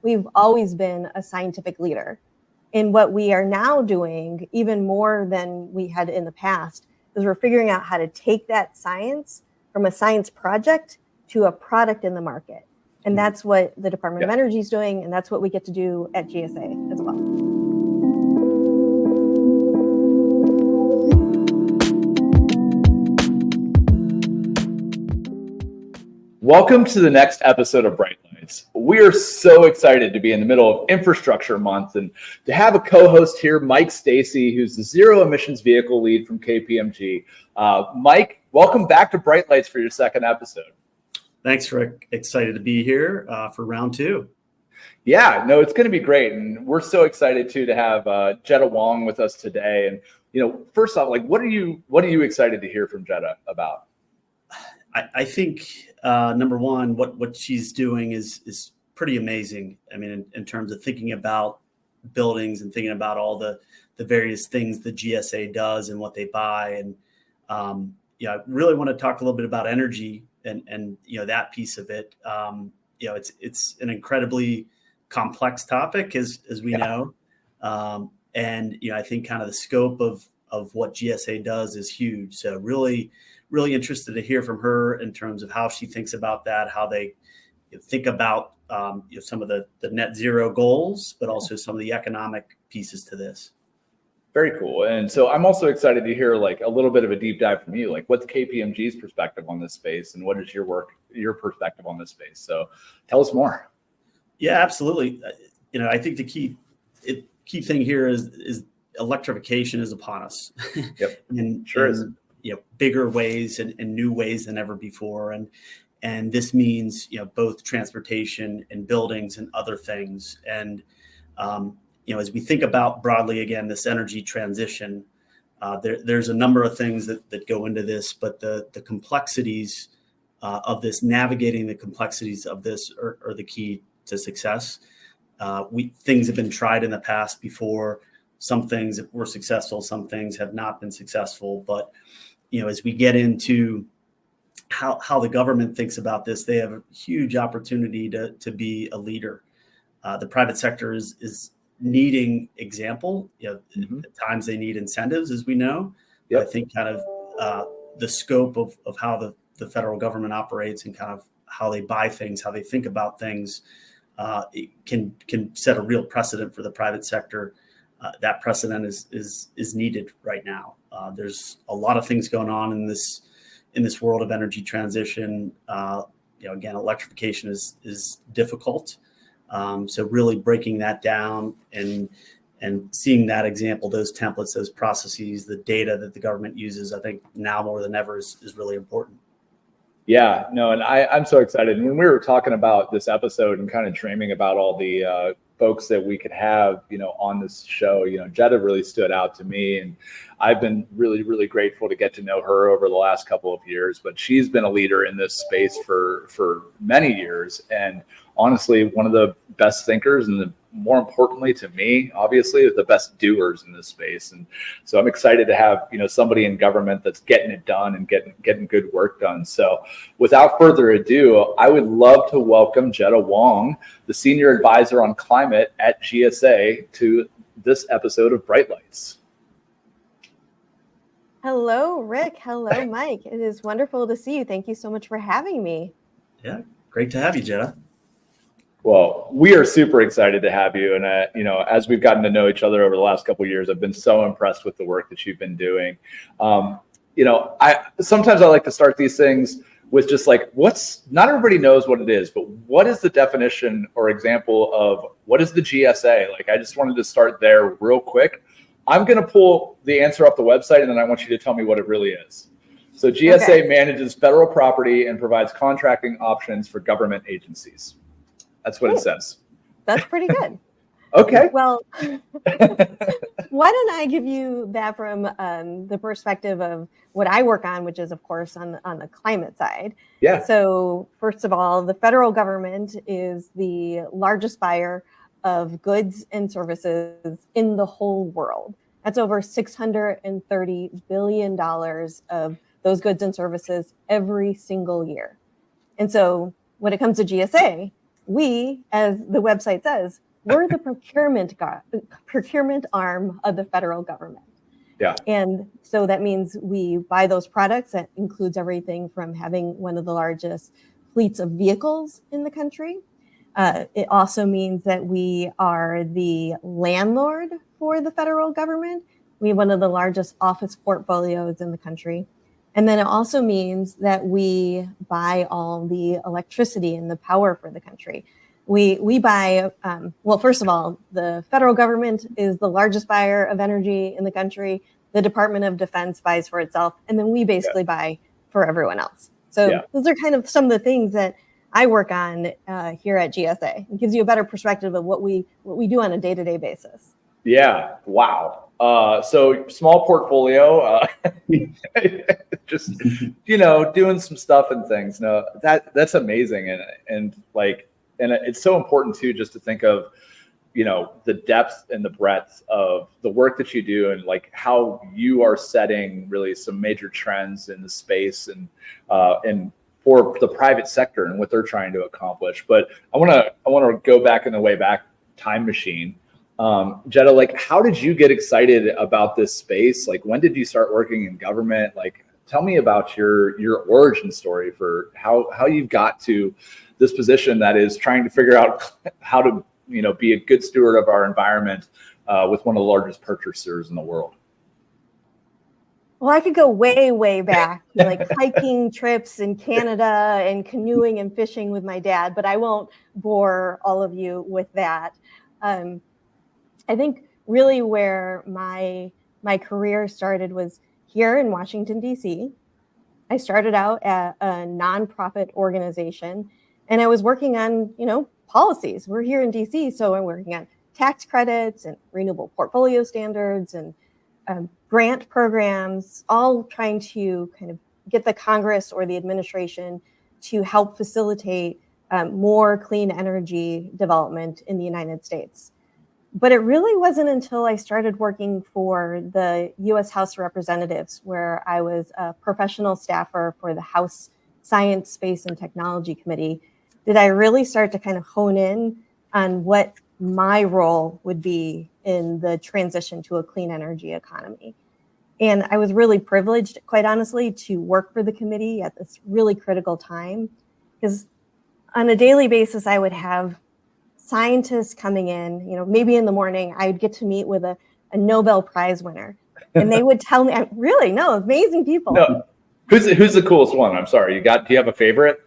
we've always been a scientific leader. And what we are now doing, even more than we had in the past, is we're figuring out how to take that science from a science project to a product in the market. And that's what the Department of Energy is doing, and that's what we get to do at GSA as well. Welcome to the next episode of BRITElights. We are so excited to be in the middle of Infrastructure Month and to have a co-host here, Mike Stacy, who's the Zero Emissions Vehicle Lead from KPMG. Mike, welcome back to BRITElights for your second episode. Thanks, Rick. Excited to be here for round two. Yeah, no, it's going to be great. And we're so excited too to have Jetta Wong with us today. And, you know, first off, like, what are you excited to hear from Jetta about? I think number one, what she's doing is pretty amazing. I mean, in terms of thinking about buildings and thinking about all the various things the GSA does and what they buy. And I really want to talk a little bit about energy and that piece of it. It's an incredibly complex topic as we know. And I think kind of the scope of what GSA does is huge. So really interested to hear from her in terms of how she thinks about that, how they think about some of the net zero goals, but also some of the economic pieces to this. Very cool. And so I'm also excited to hear like a little bit of a deep dive from you. Like, what's KPMG's perspective on this space, and what is your perspective on this space? So tell us more. Yeah, absolutely. I think the key thing here is electrification is upon us. Yep. and sure is. Bigger ways and new ways than ever before. And this means, both transportation and buildings and other things. And, as we think about broadly, again, this energy transition, there's a number of things that go into this, but the complexities of this, navigating the complexities of this are the key to success. Things have been tried in the past before. Some things were successful, some things have not been successful. But, as we get into how the government thinks about this, they have a huge opportunity to be a leader. The private sector is needing example. At times they need incentives, as we know. Yep. I think kind of the scope of how the federal government operates and kind of how they buy things, how they think about things, it can set a real precedent for the private sector. That precedent is needed right now. There's a lot of things going on in this world of energy transition. Again, electrification is difficult. So really breaking that down and seeing that example, those templates, those processes, the data that the government uses, I think now more than ever is really important. Yeah, no, and I'm so excited. And when we were talking about this episode and kind of dreaming about all the folks that we could have, on this show, Jetta really stood out to me. And I've been really, really grateful to get to know her over the last couple of years, but she's been a leader in this space for many years. And honestly, one of the best thinkers and more importantly to me, obviously, the best doers in this space. And so I'm excited to have, somebody in government that's getting it done and getting good work done. So without further ado, I would love to welcome Jetta Wong, the Senior Advisor on Climate at GSA, to this episode of BRITElights. Hello, Rick. Hello, Mike. It is wonderful to see you. Thank you so much for having me. Yeah, great to have you, Jetta. Well, we are super excited to have you. And, as we've gotten to know each other over the last couple of years, I've been so impressed with the work that you've been doing. Sometimes I like to start these things with just like, not everybody knows what it is, but what is the definition or example of what is the GSA? Like, I just wanted to start there real quick. I'm going to pull the answer off the website, and then I want you to tell me what it really is. So GSA manages federal property and provides contracting options for government agencies. That's what it says. That's pretty good. Okay. Well, why don't I give you that from the perspective of what I work on, which is, of course, on the climate side. Yeah. So first of all, the federal government is the largest buyer of goods and services in the whole world. That's over $630 billion of those goods and services every single year. And so when it comes to GSA, we, as the website says, we're the procurement arm of the federal government. Yeah. And so that means we buy those products. That includes everything from having one of the largest fleets of vehicles in the country. It also means that we are the landlord for the federal government. We have one of the largest office portfolios in the country. And then it also means that we buy all the electricity and the power for the country. We buy, well, first of all, the federal government is the largest buyer of energy in the country. The Department of Defense buys for itself, and then we basically buy for everyone else. So those are kind of some of the things that I work on here at GSA. It gives you a better perspective of what we do on a day-to-day basis. Yeah. Wow. So small portfolio, just, doing some stuff and things. No, that's amazing. And it's so important too, just to think of, the depth and the breadth of the work that you do, and like how you are setting really some major trends in the space and for the private sector and what they're trying to accomplish. But I want to go back in the way back time machine. Jetta, like, how did you get excited about this space? Like, when did you start working in government? Like, tell me about your origin story for how you got to this position that is trying to figure out how to, be a good steward of our environment with one of the largest purchasers in the world. Well, I could go way, way back, like hiking trips in Canada and canoeing and fishing with my dad, but I won't bore all of you with that. I think really where my career started was here in Washington, D.C. I started out at a nonprofit organization, and I was working on, policies. We're here in D.C., so I'm working on tax credits and renewable portfolio standards and grant programs, all trying to kind of get the Congress or the administration to help facilitate more clean energy development in the United States. But it really wasn't until I started working for the U.S. House of Representatives, where I was a professional staffer for the House Science, Space, and Technology Committee, did I really start to kind of hone in on what my role would be in the transition to a clean energy economy. And I was really privileged, quite honestly, to work for the committee at this really critical time, because on a daily basis, I would have scientists coming in, maybe in the morning, I'd get to meet with a Nobel Prize winner, and they would tell me, amazing people. No. Who's the coolest one? I'm sorry. Do you have a favorite?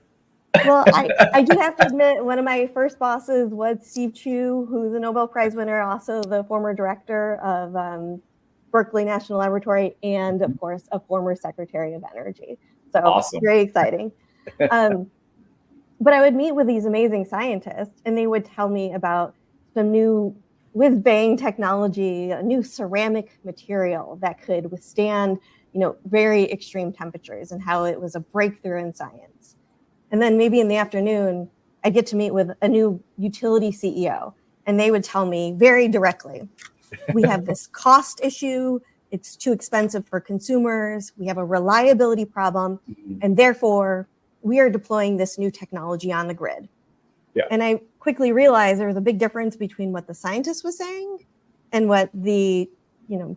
Well, I do have to admit, one of my first bosses was Steve Chu, who's a Nobel Prize winner, also the former director of Berkeley National Laboratory, and of course, a former Secretary of Energy. So awesome. Very exciting. But I would meet with these amazing scientists, and they would tell me about some new whiz-bang technology, a new ceramic material that could withstand, very extreme temperatures, and how it was a breakthrough in science. And then maybe in the afternoon, I get to meet with a new utility CEO, and they would tell me very directly, we have this cost issue, it's too expensive for consumers, we have a reliability problem, and therefore we are deploying this new technology on the grid. Yeah. And I quickly realized there was a big difference between what the scientist was saying and what the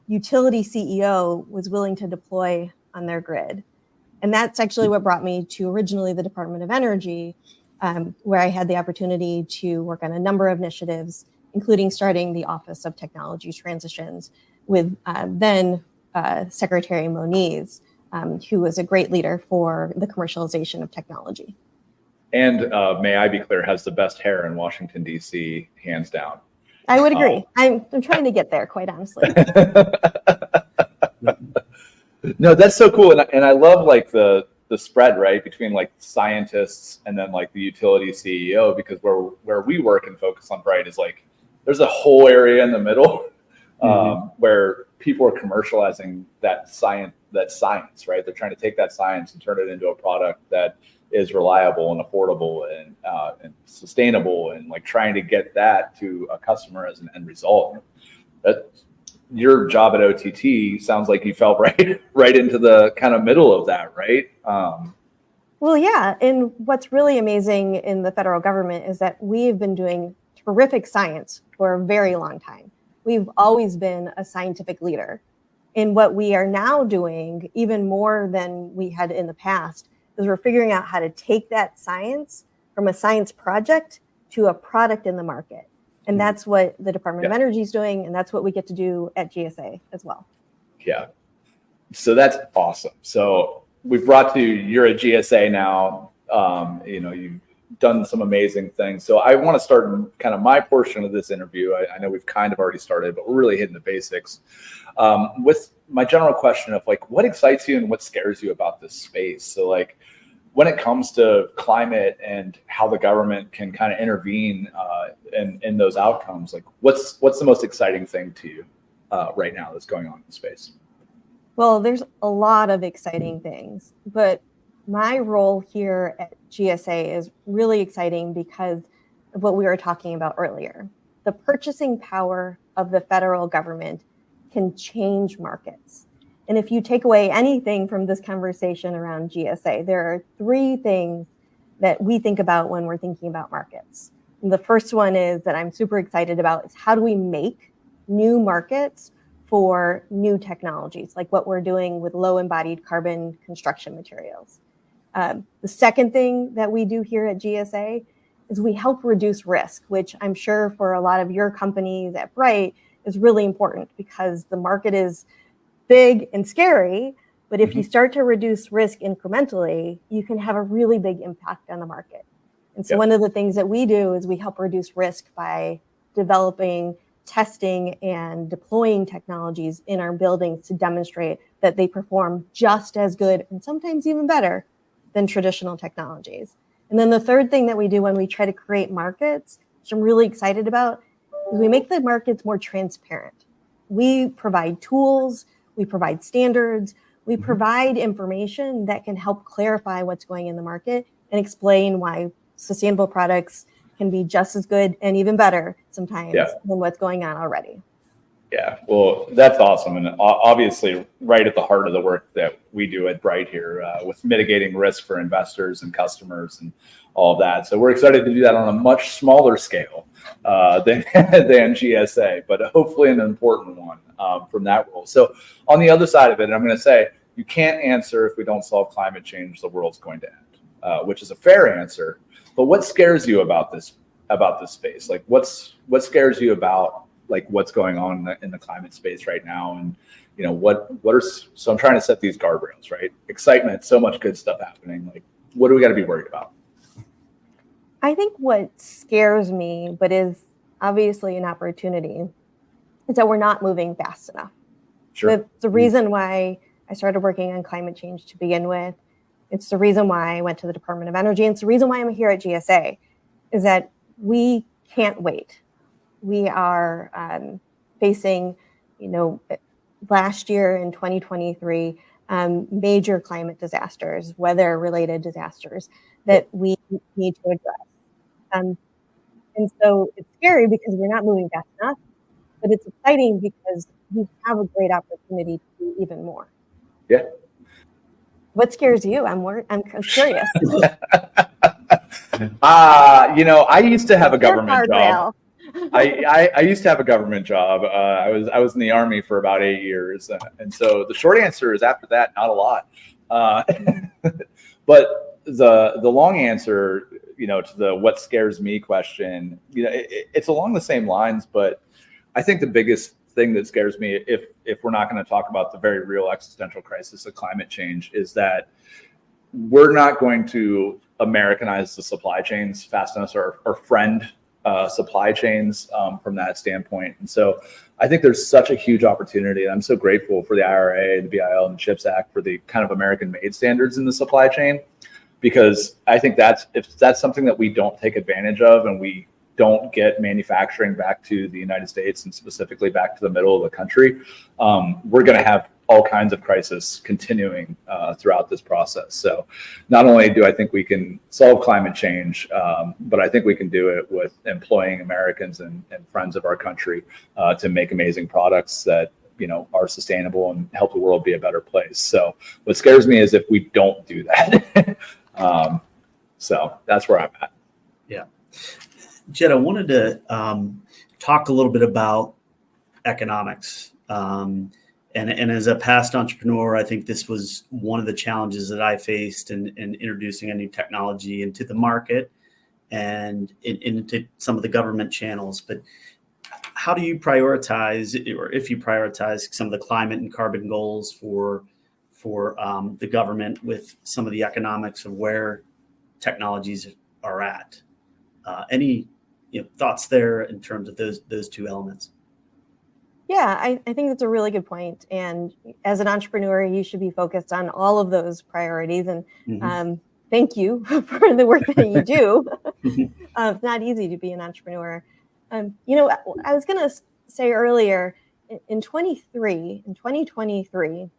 utility CEO was willing to deploy on their grid. And that's actually what brought me to originally the Department of Energy, where I had the opportunity to work on a number of initiatives, including starting the Office of Technology Transitions with then Secretary Moniz, who was a great leader for the commercialization of technology. And may I be clear, has the best hair in Washington, D.C., hands down. I would agree. I'm trying to get there, quite honestly. No, that's so cool. And I love like the spread, right, between like scientists and then like the utility CEO, because where we work and focus on Bright is like there's a whole area in the middle where people are commercializing that science, right? They're trying to take that science and turn it into a product that is reliable and affordable and sustainable, and like trying to get that to a customer as an end result. That your job at OTT sounds like you fell right into the kind of middle of that, right? Well, Well, yeah. And what's really amazing in the federal government is that we've been doing terrific science for a very long time. We've always been a scientific leader. And what we are now doing, even more than we had in the past, is we're figuring out how to take that science from a science project to a product in the market. And that's what the Department of Energy is doing. And that's what we get to do at GSA as well. Yeah. So that's awesome. So we've brought to you're at GSA now. You've done some amazing things. So I want to start kind of my portion of this interview. I know we've kind of already started, but we're really hitting the basics. With my general question of like, what excites you and what scares you about this space? So like, when it comes to climate and how the government can kind of intervene in those outcomes, like what's the most exciting thing to you right now that's going on in the space? Well, there's a lot of exciting things, but my role here at GSA is really exciting because of what we were talking about earlier. The purchasing power of the federal government can change markets. And if you take away anything from this conversation around GSA, there are three things that we think about when we're thinking about markets. And the first one is that I'm super excited about is how do we make new markets for new technologies, like what we're doing with low embodied carbon construction materials. The second thing that we do here at GSA is we help reduce risk, which I'm sure for a lot of your companies at Bright is really important because the market is big and scary, but if you start to reduce risk incrementally, you can have a really big impact on the market. And so one of the things that we do is we help reduce risk by developing, testing, and deploying technologies in our buildings to demonstrate that they perform just as good and sometimes even better than traditional technologies. And then the third thing that we do when we try to create markets, which I'm really excited about, is we make the markets more transparent. We provide tools, we provide standards, we provide information that can help clarify what's going in the market and explain why sustainable products can be just as good and even better sometimes than what's going on already. Yeah, well, that's awesome. And obviously right at the heart of the work that we do at Bright here with mitigating risk for investors and customers and all of that. So we're excited to do that on a much smaller scale than GSA, but hopefully an important one from that role. So on the other side of it, I'm going to say, you can't answer if we don't solve climate change, the world's going to end, which is a fair answer. But what scares you about this space? Like what scares you about like what's going on in the climate space right now? And so I'm trying to set these guardrails, right? Excitement, so much good stuff happening. Like what do we got to be worried about? I think what scares me, but is obviously an opportunity, is that we're not moving fast enough. Sure. It's the reason why I started working on climate change to begin with. It's the reason why I went to the Department of Energy. And it's the reason why I'm here at GSA, is that we can't wait. We are facing, last year in 2023, major climate disasters, weather-related disasters that we need to address. And so it's scary because we're not moving fast enough, but it's exciting because we have a great opportunity to do even more. Yeah. What scares you? I'm curious. I used to have a government job. I used to have a government job. I was in the Army for about 8 years, and so the short answer is after that, not a lot. But the long answer, to the what scares me question, it's along the same lines. But I think the biggest thing that scares me, if we're not going to talk about the very real existential crisis of climate change, is that we're not going to Americanize the supply chains fast enough, or friend supply chains from that standpoint. And so I think there's such a huge opportunity. And I'm so grateful for the IRA, the BIL, and the CHIPS Act for the kind of American-made standards in the supply chain, because I think if that's something that we don't take advantage of and we don't get manufacturing back to the United States and specifically back to the middle of the country, we're going to have all kinds of crises continuing throughout this process. So not only do I think we can solve climate change, but I think we can do it with employing Americans and friends of our country to make amazing products that are sustainable and help the world be a better place. So what scares me is if we don't do that. So that's where I'm at. Yeah. Jed, I wanted to talk a little bit about economics. And as a past entrepreneur, I think this was one of the challenges that I faced in introducing a new technology into the market and into some of the government channels. But how do you prioritize, or if you prioritize, some of the climate and carbon goals for the government with some of the economics of where technologies are at? Any thoughts there in terms of those two elements? Yeah, I think that's a really good point. And as an entrepreneur, you should be focused on all of those priorities. And thank you for the work that you do. It's not easy to be an entrepreneur. I was going to say earlier, in 2023,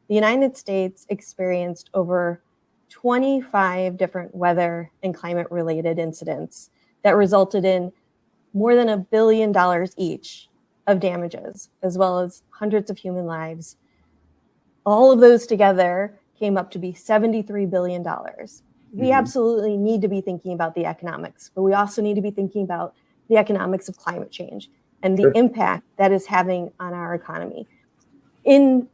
the United States experienced over 25 different weather and climate-related incidents that resulted in more than $1 billion each of damages, as well as hundreds of human lives. All of those together came up to be $73 billion. We absolutely need to be thinking about the economics, but we also need to be thinking about the economics of climate change and the impact that is having on our economy. In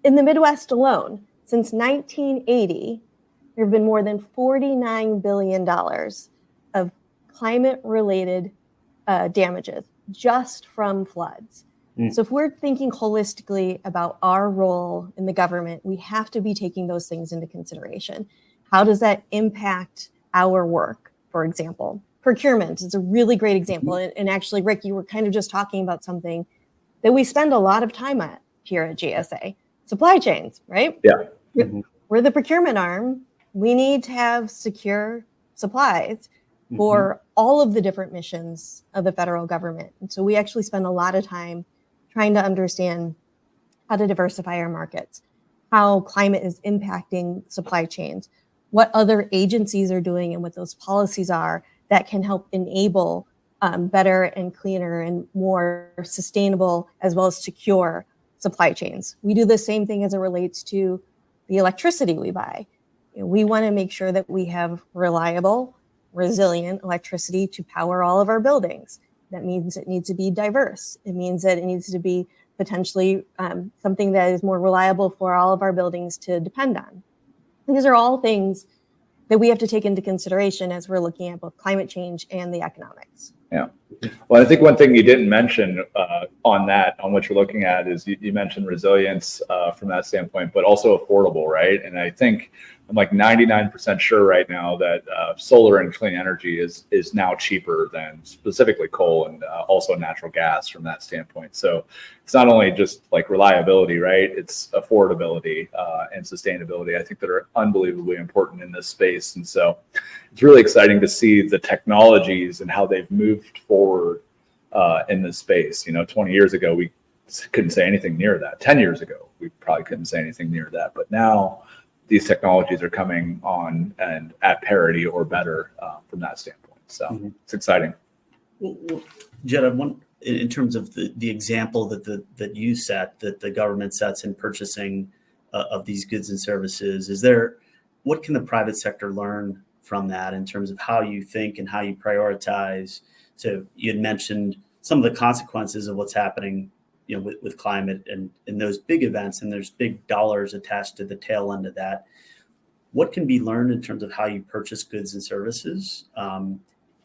the Midwest alone, since 1980, there have been more than $49 billion of climate-related damages just from floods. So if we're thinking holistically about our role in the government, we have to be taking those things into consideration. How does that impact our work, for example? Procurement is a really great example. And actually, Rick, you were kind of just talking about something that we spend a lot of time at here at GSA, supply chains, right? Yeah. We're the procurement arm. We need to have secure supplies for all of the different missions of the federal government. And so we actually spend a lot of time trying to understand how to diversify our markets, how climate is impacting supply chains, what other agencies are doing and what those policies are that can help enable better and cleaner and more sustainable as well as secure supply chains. We do the same thing as it relates to the electricity we buy. We want to make sure that we have reliable, resilient electricity to power all of our buildings. That means it needs to be diverse. It means that it needs to be potentially something that is more reliable for all of our buildings to depend on. These are all things that we have to take into consideration as we're looking at both climate change and the economics. Yeah. Well, I think one thing you didn't mention on what you're looking at is you mentioned resilience from that standpoint, but also affordable, right? And I think I'm like 99% sure right now that solar and clean energy is now cheaper than specifically coal and also natural gas from that standpoint. So it's not only just like reliability, right? It's affordability and sustainability. I think that are unbelievably important in this space. And so it's really exciting to see the technologies and how they've moved forward in this space. 20 years ago, we couldn't say anything near that. 10 years ago, we probably couldn't say anything near that. But now these technologies are coming on and at parity or better from that standpoint. So it's exciting. Well, Jetta, in terms of the example that you set, that the government sets in purchasing of these goods and services, what can the private sector learn from that in terms of how you think and how you prioritize? So you had mentioned some of the consequences of what's happening with climate and those big events, and there's big dollars attached to the tail end of that. What can be learned in terms of how you purchase goods and services,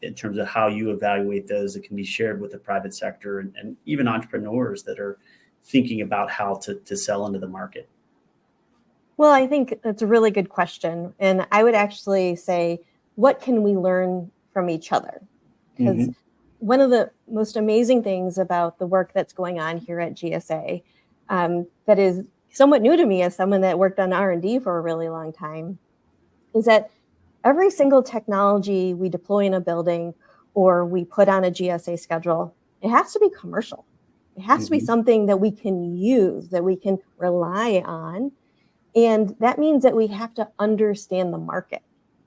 in terms of how you evaluate those that can be shared with the private sector and even entrepreneurs that are thinking about how to sell into the market? Well, I think that's a really good question. And I would actually say, what can we learn from each other? Because one of the most amazing things about the work that's going on here at GSA, that is somewhat new to me as someone that worked on R&D for a really long time, is that every single technology we deploy in a building or we put on a GSA schedule, it has to be commercial. It has to be something that we can use, that we can rely on. And that means that we have to understand the market.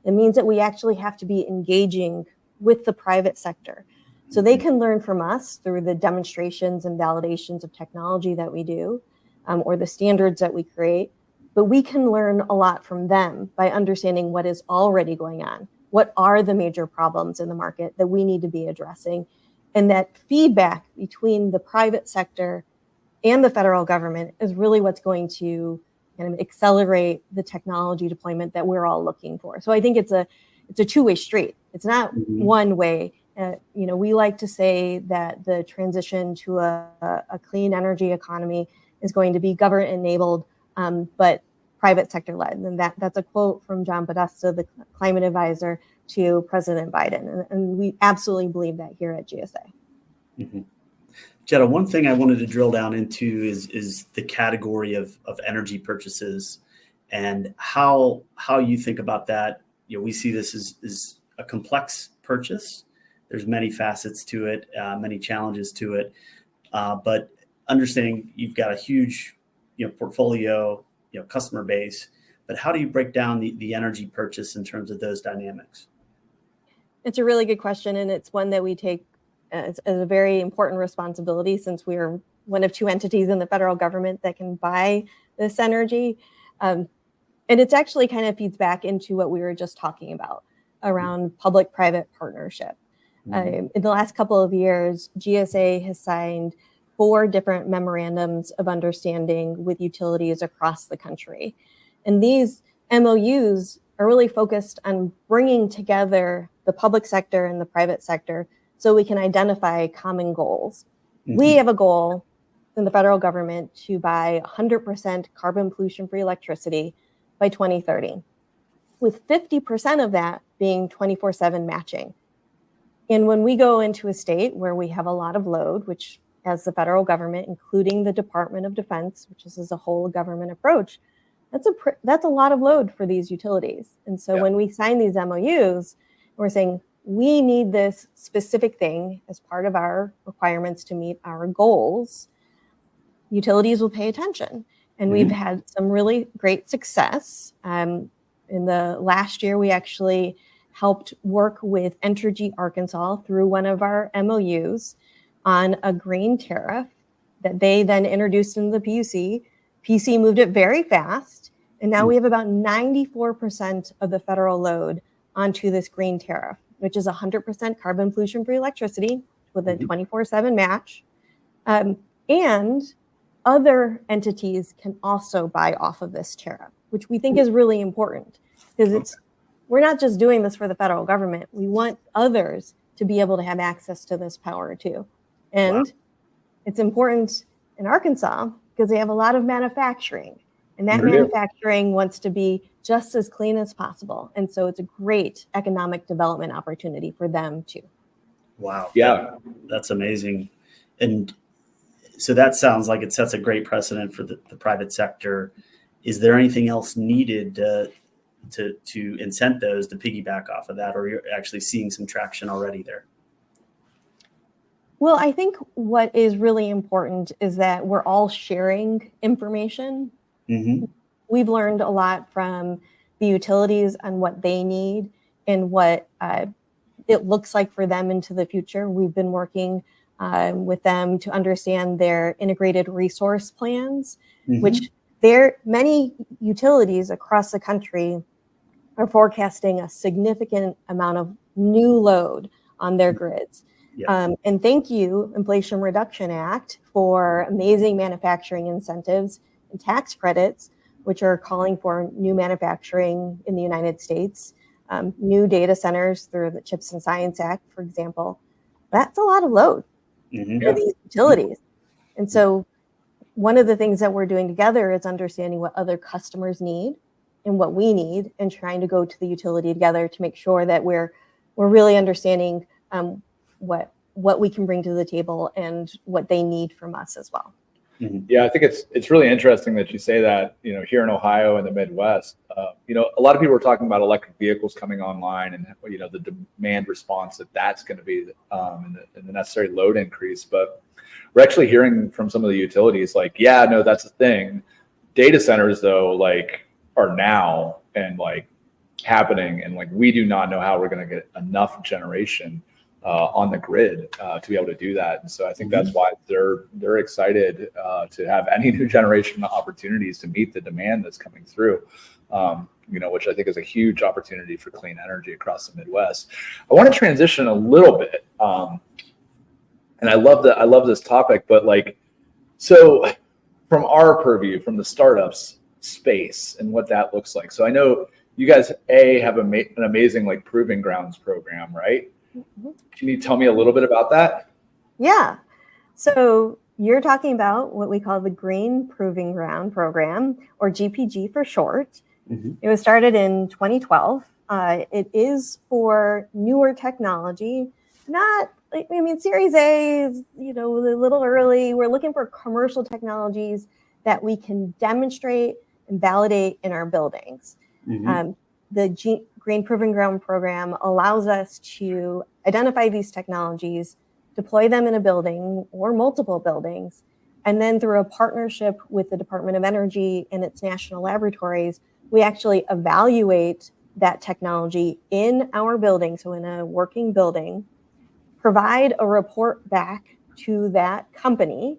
It means that we actually have to be engaging with the private sector. So they can learn from us through the demonstrations and validations of technology that we do, or the standards that we create. but we can learn a lot from them by understanding what is already going on. What are the major problems in the market that we need to be addressing? And that feedback between the private sector and the federal government is really what's going to kind of accelerate the technology deployment that we're all looking for. So I think it's a two-way street. It's not one way. We like to say that the transition to a clean energy economy is going to be government enabled, but private sector led. And that's a quote from John Podesta, the climate advisor to President Biden. And we absolutely believe that here at GSA. Mm-hmm. Jetta, one thing I wanted to drill down into is the category of energy purchases and how you think about that. We see this as a complex purchase. There's many facets to it, many challenges to it, but understanding you've got a huge portfolio, customer base, but how do you break down the energy purchase in terms of those dynamics? It's a really good question, and it's one that we take as a very important responsibility, since we are one of two entities in the federal government that can buy this energy. And it's actually kind of feeds back into what we were just talking about around public-private partnership. In the last couple of years, GSA has signed 4 different memorandums of understanding with utilities across the country. And these MOUs are really focused on bringing together the public sector and the private sector so we can identify common goals. We have a goal in the federal government to buy 100% carbon pollution-free electricity by 2030, with 50% of that being 24/7 matching. And when we go into a state where we have a lot of load, which as the federal government, including the Department of Defense, which is a whole government approach, that's a lot of load for these utilities. And so when we sign these MOUs, we're saying we need this specific thing as part of our requirements to meet our goals. Utilities will pay attention. And we've had some really great success. In the last year, we actually helped work with Entergy Arkansas through one of our MOUs on a green tariff that they then introduced into the PUC. PC moved it very fast, and now we have about 94% of the federal load onto this green tariff, which is 100% carbon pollution-free electricity with a 24/7 match. And other entities can also buy off of this tariff, which we think is really important, because we're not just doing this for the federal government. We want others to be able to have access to this power too. And it's important in Arkansas because they have a lot of manufacturing, and that manufacturing wants to be just as clean as possible. And so it's a great economic development opportunity for them too. Wow. Yeah. That's amazing. And so that sounds like it sets a great precedent for the private sector. Is there anything else needed to incent those to piggyback off of that, or you're actually seeing some traction already there? Well, I think what is really important is that we're all sharing information. We've learned a lot from the utilities on what they need and what it looks like for them into the future. We've been working with them to understand their integrated resource plans, which many utilities across the country are forecasting a significant amount of new load on their grids. And thank you, Inflation Reduction Act, for amazing manufacturing incentives and tax credits, which are calling for new manufacturing in the United States, new data centers through the CHIPS and Science Act, for example. That's a lot of load for these utilities. And so one of the things that we're doing together is understanding what other customers need and what we need, and trying to go to the utility together to make sure that we're really understanding what we can bring to the table and what they need from us as well. Yeah, I think it's really interesting that you say that, here in Ohio and the Midwest, a lot of people are talking about electric vehicles coming online and, the demand response that's going to be and the necessary load increase. But we're actually hearing from some of the utilities that's a thing. Data centers, though, are now and happening, and we do not know how we're going to get enough generation on the grid to be able to do that. And so I think that's why they're excited to have any new generation opportunities to meet the demand that's coming through. Which I think is a huge opportunity for clean energy across the Midwest. I want to transition a little bit, and I love this topic, but so from our purview, from the startups space and what that looks like. So I know you guys have an amazing proving grounds program, right? Mm-hmm. Can you tell me a little bit about that? Yeah. So you're talking about what we call the Green Proving Ground Program, or GPG for short. Mm-hmm. It was started in 2012. It is for newer technology. Series A is, a little early. We're looking for commercial technologies that we can demonstrate and validate in our buildings. Mm-hmm. The Green Proving Ground program allows us to identify these technologies, deploy them in a building or multiple buildings, and then through a partnership with the Department of Energy and its national laboratories, we actually evaluate that technology in our building, so in a working building, provide a report back to that company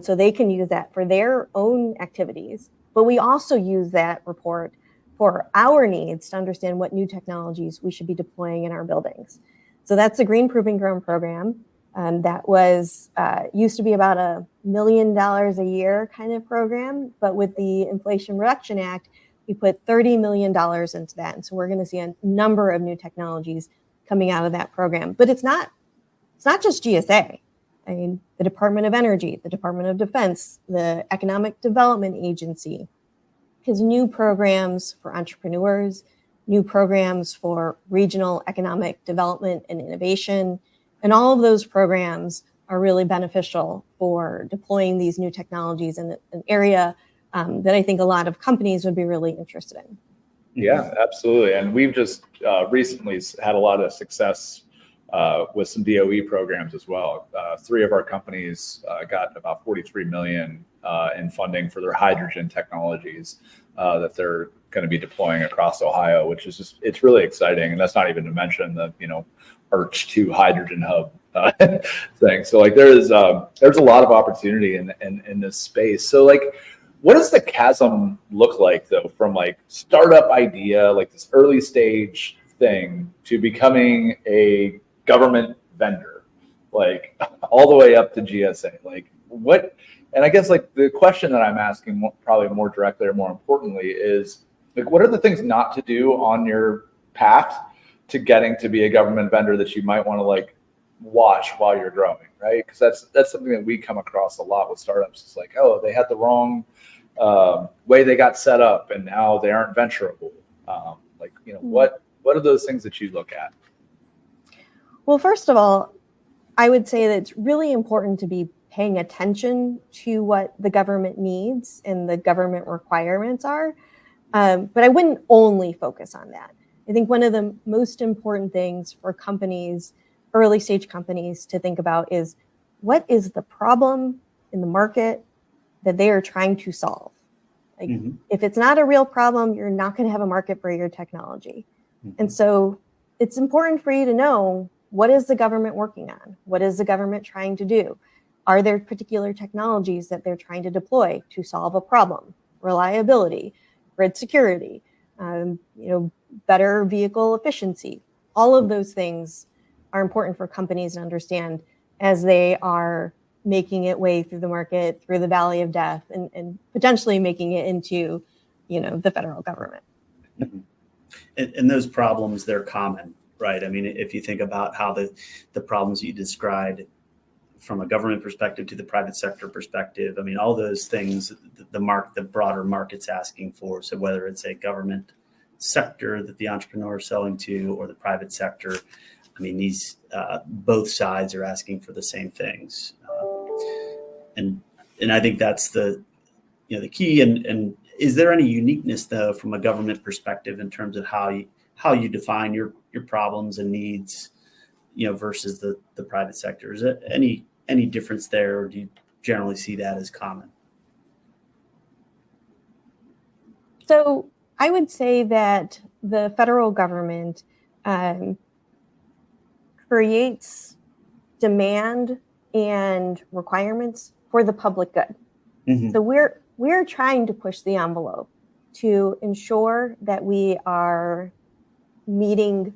so they can use that for their own activities. But we also use that report for our needs to understand what new technologies we should be deploying in our buildings. So that's the Green Proving Ground program. That was used to be about $1 million a year kind of program, but with the Inflation Reduction Act, we put $30 million into that. And so we're going to see a number of new technologies coming out of that program. But it's not just GSA. The Department of Energy, the Department of Defense, the Economic Development Agency has new programs for entrepreneurs, new programs for regional economic development and innovation. And all of those programs are really beneficial for deploying these new technologies in an area that I think a lot of companies would be really interested in. Yeah, absolutely. And we've just recently had a lot of success with some DOE programs as well. 3 of our companies got about $43 million in funding for their hydrogen technologies that they're going to be deploying across Ohio, which is it's really exciting. And that's not even to mention the Arch2 hydrogen hub thing. So there's a lot of opportunity in this space. So what does the chasm look like though, from startup idea, this early stage thing, to becoming a government vendor, all the way up to GSA? What? And I guess the question that I'm asking probably more directly or more importantly is what are the things not to do on your path to getting to be a government vendor that you might want to watch while you're growing, right? Because that's something that we come across a lot with startups. It's they had the wrong way they got set up and now they aren't venturable. What are those things that you look at? Well, first of all, I would say that it's really important to be paying attention to what the government needs and the government requirements are. But I wouldn't only focus on that. I think one of the most important things for companies, early stage companies, to think about is what is the problem in the market that they are trying to solve. If it's not a real problem, you're not going to have a market for your technology. Mm-hmm. And so it's important for you to know, what is the government working on? What is the government trying to do? Are there particular technologies that they're trying to deploy to solve a problem? Reliability, grid security, better vehicle efficiency. All of those things are important for companies to understand as they are making it way through the market, through the valley of death, and potentially making it into, the federal government. Mm-hmm. And those problems, they're common, right? If you think about how the problems you described from a government perspective to the private sector perspective, all those things, the broader market's asking for. So whether it's a government sector that the entrepreneur is selling to or the private sector, these both sides are asking for the same things. And I think that's the key. And is there any uniqueness though from a government perspective in terms of how you define your problems and needs, versus the private sector? Is there any difference there, or do you generally see that as common? So I would say that the federal government creates demand and requirements for the public good. Mm-hmm. So we're trying to push the envelope to ensure that we are meeting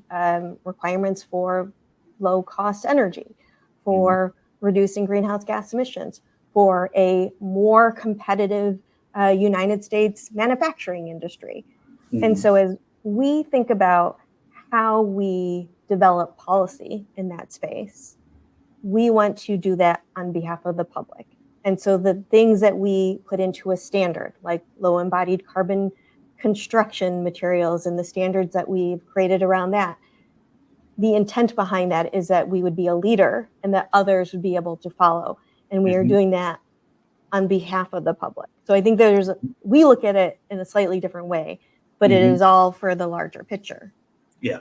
requirements for low cost energy, for reducing greenhouse gas emissions, for a more competitive United States manufacturing industry. Mm-hmm. And so as we think about how we develop policy in that space, we want to do that on behalf of the public. And so the things that we put into a standard, like low embodied carbon construction materials and the standards that we've created around that, the intent behind that is that we would be a leader and that others would be able to follow. And we are doing that on behalf of the public. So I think we look at it in a slightly different way, but it is all for the larger picture. Yeah.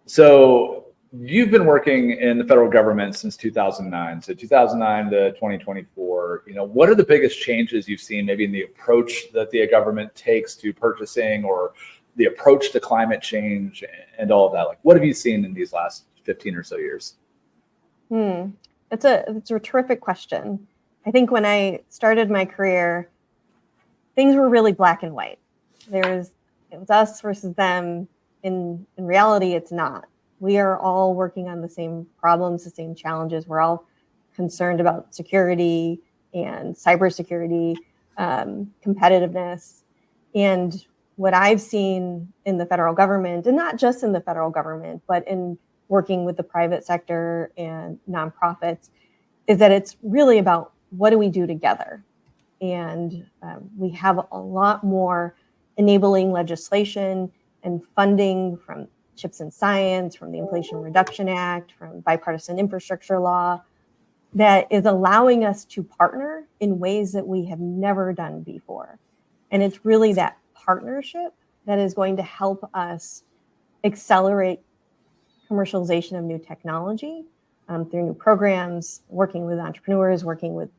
So you've been working in the federal government since 2009. So 2009 to 2024, what are the biggest changes you've seen maybe in the approach that the government takes to purchasing or the approach to climate change and all of that? Like, what have you seen in these last 15 or so years? It's a terrific question. I think when I started my career, things were really black and white. It was us versus them. In reality, it's not. We are all working on the same problems, the same challenges. We're all concerned about security and cybersecurity, competitiveness. And what I've seen in the federal government, and not just in the federal government, but in working with the private sector and nonprofits, is that it's really about what do we do together? And we have a lot more enabling legislation and funding from CHIPS and Science, from the Inflation Reduction Act, from bipartisan infrastructure law, that is allowing us to partner in ways that we have never done before. And it's really that partnership that is going to help us accelerate commercialization of new technology through new programs, working with entrepreneurs, working with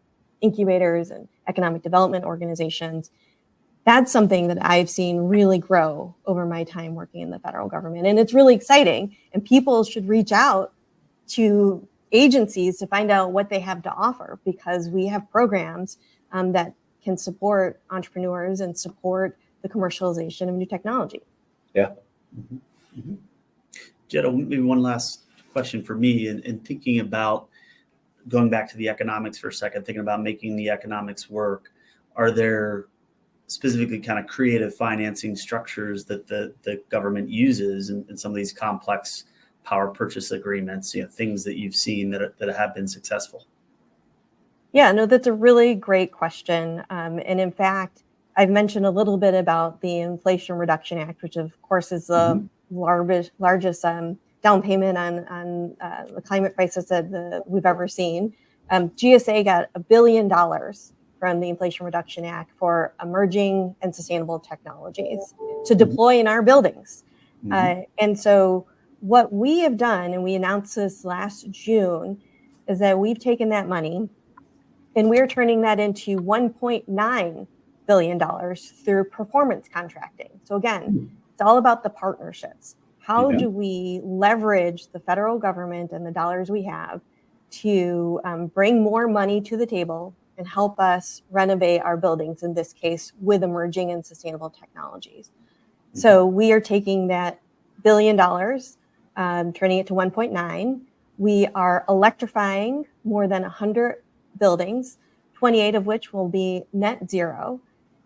incubators and economic development organizations. That's something that I've seen really grow over my time working in the federal government. And it's really exciting. And people should reach out to agencies to find out what they have to offer, because we have programs that can support entrepreneurs and support the commercialization of new technology. Yeah. Jetta, maybe one last question for me, in thinking about going back to the economics for a second, thinking about making the economics work. Are there specifically kind of creative financing structures that the government uses in some of these complex power purchase agreements, things that you've seen that have been successful? Yeah, no, that's a really great question. And in fact, I've mentioned a little bit about the Inflation Reduction Act, which of course is the largest down payment on the climate crisis that we've ever seen. GSA got $1 billion from the Inflation Reduction Act for emerging and sustainable technologies to deploy in our buildings. And so what we have done, and we announced this last June, is that we've taken that money and we're turning that into $1.9 billion through performance contracting. So again, it's all about the partnerships. How do we leverage the federal government and the dollars we have to bring more money to the table and help us renovate our buildings, in this case, with emerging and sustainable technologies? So we are taking that $1 billion, turning it to 1.9. We are electrifying more than 100 buildings, 28 of which will be net zero.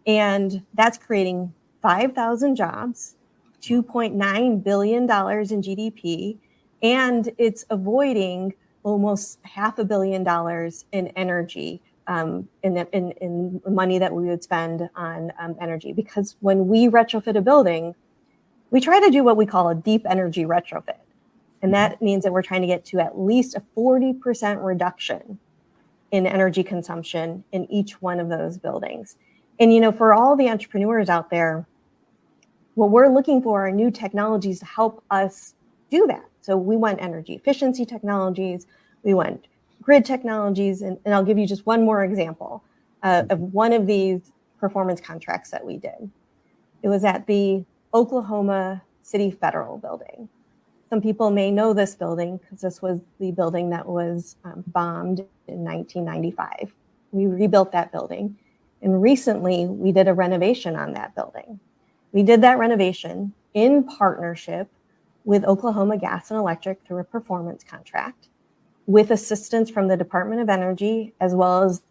And that's creating 5,000 jobs, $2.9 billion in GDP, and it's avoiding almost $500 million in energy, in money that we would spend on energy. Because when we retrofit a building, we try to do what we call a deep energy retrofit. And that means that we're trying to get to at least a 40% reduction in energy consumption in each one of those buildings. And, for all the entrepreneurs out there, what we're looking for are new technologies to help us do that. So we want energy efficiency technologies, we want grid technologies, and I'll give you just one more example of one of these performance contracts that we did. It was at the Oklahoma City Federal Building. Some people may know this building because this was the building that was bombed in 1995. We rebuilt that building. And recently, we did a renovation on that building. We did that renovation in partnership with Oklahoma Gas and Electric through a performance contract, with assistance from the Department of Energy as well as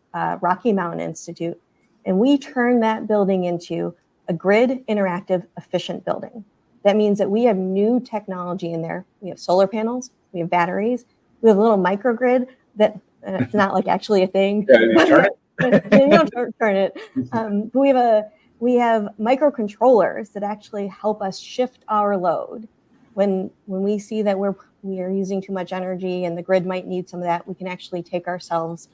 Rocky Mountain Institute. And we turned that building into a grid interactive efficient building. That means that we have new technology in there. We have solar panels, we have batteries, we have a little microgrid that it's not like actually a thing. Yeah, you turn it. You don't turn it. But we have microcontrollers that actually help us shift our load. When we see that we are using too much energy and the grid might need some of that, we can actually take ourselves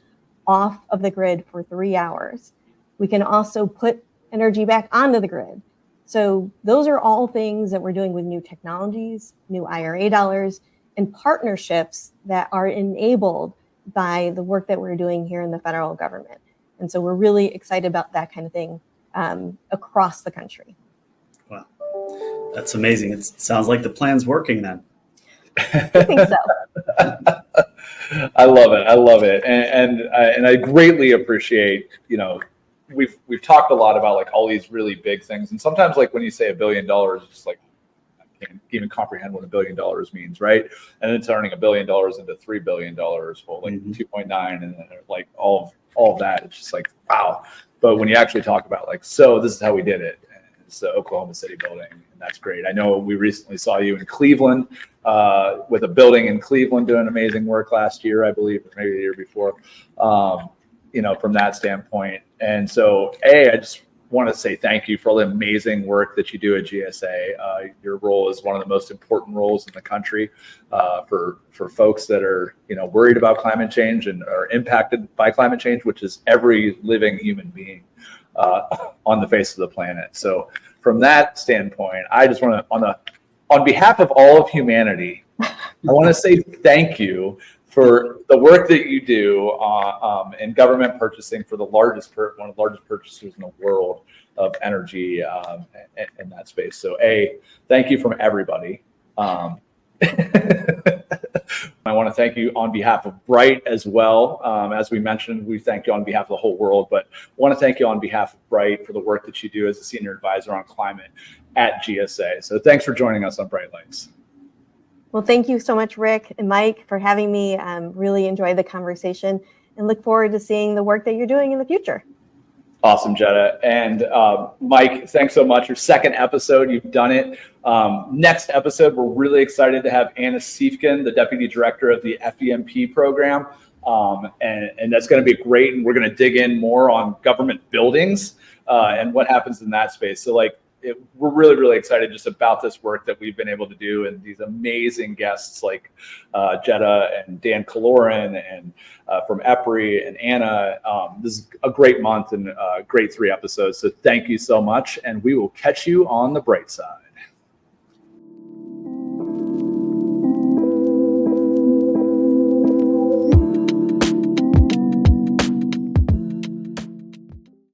off of the grid for 3 hours. We can also put energy back onto the grid. So those are all things that we're doing with new technologies, new IRA dollars, and partnerships that are enabled by the work that we're doing here in the federal government. And so we're really excited about that kind of thing across the country. Wow, that's amazing. It sounds like the plan's working then. I think so. I love it, and I greatly appreciate, we've talked a lot about like all these really big things, and sometimes like when you say $1 billion, it's just like I can't even comprehend what $1 billion means, right? And then turning $1 billion into $3 billion, well, like 2.9, and like all of that, it's just like wow. But when you actually talk about like, so this is how we did it. It's the Oklahoma City building, and that's great. I know we recently saw you in Cleveland with a building in Cleveland doing amazing work last year, I believe, or maybe the year before. From that standpoint. And so, I just want to say thank you for all the amazing work that you do at GSA. Your role is one of the most important roles in the country for folks that are, worried about climate change and are impacted by climate change, which is every living human being on the face of the planet. So from that standpoint, I just want to, on behalf of all of humanity, I want to say thank you for the work that you do in government purchasing for one of the largest purchasers in the world of energy in that space. So thank you from everybody. I want to thank you on behalf of Bright as well. As we mentioned, we thank you on behalf of the whole world, but I want to thank you on behalf of Bright for the work that you do as a senior advisor on climate at GSA. So thanks for joining us on BRITElights. Well, thank you so much, Rick and Mike, for having me. Really enjoyed the conversation and look forward to seeing the work that you're doing in the future. Awesome, Jetta. And Mike, thanks so much. Your second episode, you've done it. Next episode, we're really excited to have Anna Siefkin, the Deputy Director of the FEMP program. And that's going to be great. And we're going to dig in more on government buildings and what happens in that space. So we're really, really excited just about this work that we've been able to do, and these amazing guests like Jetta and Dan Kaloran and from EPRI and Anna. This is a great month and a great 3 episodes. So thank you so much, and we will catch you on the bright side.